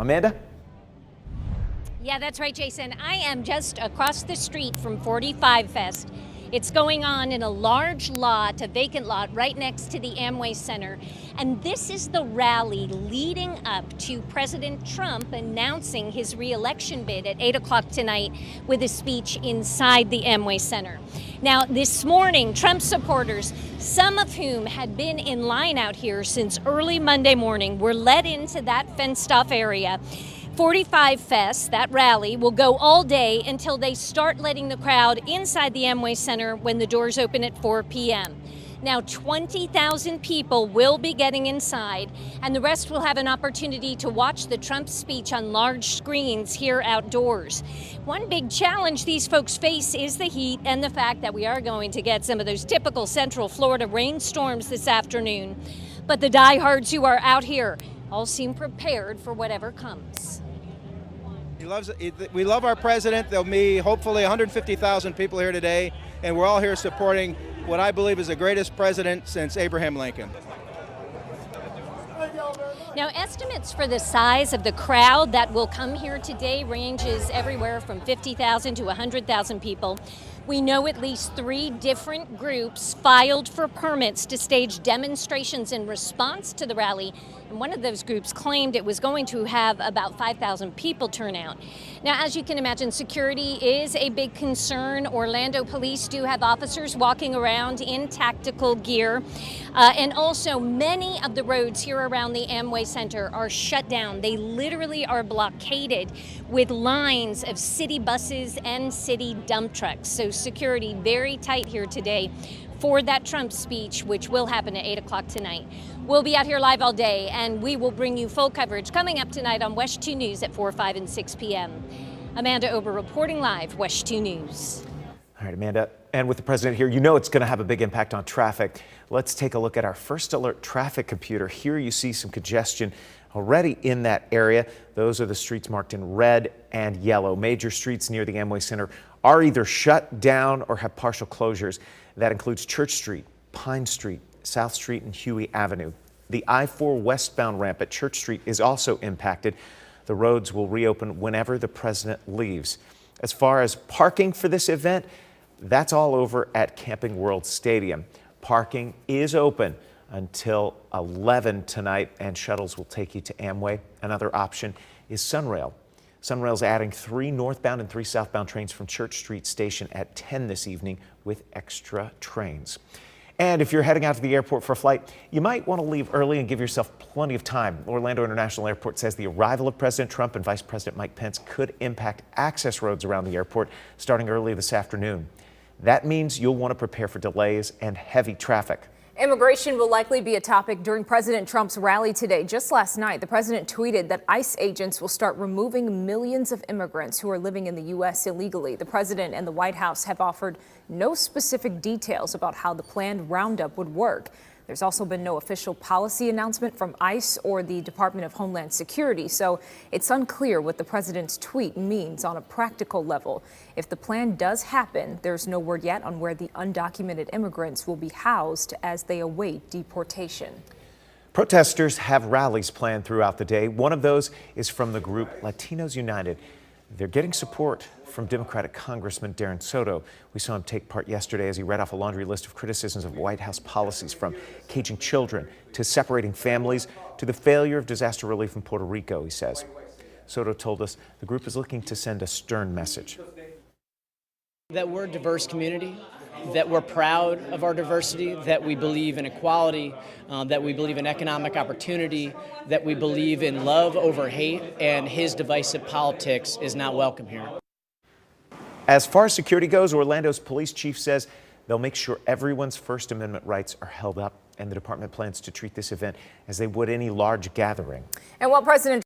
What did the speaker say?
Amanda? Yeah, that's right, Jason. I am just across the street from 45 Fest. It's going on in a large lot, a vacant lot, right next to the Amway Center. And this is the rally leading up to President Trump announcing his re-election bid at 8 o'clock tonight with a speech inside the Amway Center. Now, this morning, Trump supporters, some of whom had been in line out here since early Monday morning, were led into that fenced-off area. 45 Fest, that rally, will go all day until they start letting the crowd inside the Amway Center when the doors open at 4 p.m. Now, 20,000 people will be getting inside, and the rest will have an opportunity to watch the Trump speech on large screens here outdoors. One big challenge these folks face is the heat and the fact that we are going to get some of those typical Central Florida rainstorms this afternoon. But the diehards who are out here all seem prepared for whatever comes. We love our president. There'll be hopefully 150,000 people here today, and we're all here supporting what I believe is the greatest president since Abraham Lincoln. Now, estimates for the size of the crowd that will come here today ranges everywhere from 50,000 to 100,000 people. We know at least 3 different groups filed for permits to stage demonstrations in response to the rally, and one of those groups claimed it was going to have about 5,000 people turn out. Now, as you can imagine, security is a big concern. Orlando police do have officers walking around in tactical gear, and also many of the roads here around the Amway Center are shut down. They literally are blockaded with lines of city buses and city dump trucks. So security very tight here today for that Trump speech, which will happen at 8 o'clock tonight. We'll be out here live all day, and we will bring you full coverage coming up tonight on WESH 2 News at 4, 5, and 6 p.m. Amanda Ober reporting live, WESH 2 News. All right, Amanda, and with the president here, you know it's going to have a big impact on traffic. Let's take a look at our first alert traffic computer. Here you see some congestion already in that area. Those are the streets marked in red and yellow. Major streets near the Amway Center are either shut down or have partial closures. That includes Church Street, Pine Street, South Street, and Huey Avenue. The I-4 westbound ramp at Church Street is also impacted. The roads will reopen whenever the president leaves. As far as parking for this event, that's all over at Camping World Stadium. Parking is open until 11 tonight, and shuttles will take you to Amway. Another option is Sunrail. Sunrail's adding 3 northbound and 3 southbound trains from Church Street Station at 10 this evening with extra trains. And if you're heading out to the airport for a flight, you might want to leave early and give yourself plenty of time. Orlando International Airport says the arrival of President Trump and Vice President Mike Pence could impact access roads around the airport starting early this afternoon. That means you'll want to prepare for delays and heavy traffic. Immigration will likely be a topic during President Trump's rally today. Just last night, the president tweeted that ICE agents will start removing millions of immigrants who are living in the U.S. illegally. The president and the White House have offered no specific details about how the planned roundup would work. There's also been no official policy announcement from ICE or the Department of Homeland Security, so it's unclear what the president's tweet means on a practical level. If the plan does happen, there's no word yet on where the undocumented immigrants will be housed as they await deportation. Protesters have rallies planned throughout the day. One of those is from the group Latinos United. They're getting support from Democratic Congressman Darren Soto. We saw him take part yesterday as he read off a laundry list of criticisms of White House policies, from caging children to separating families to the failure of disaster relief in Puerto Rico, he says. Soto told us the group is looking to send a stern message. That we're a diverse community, that we're proud of our diversity, that we believe in equality, that we believe in economic opportunity, that we believe in love over hate, and his divisive politics is not welcome here. As far as security goes, Orlando's police chief says they'll make sure everyone's First Amendment rights are held up, and the department plans to treat this event as they would any large gathering. And while President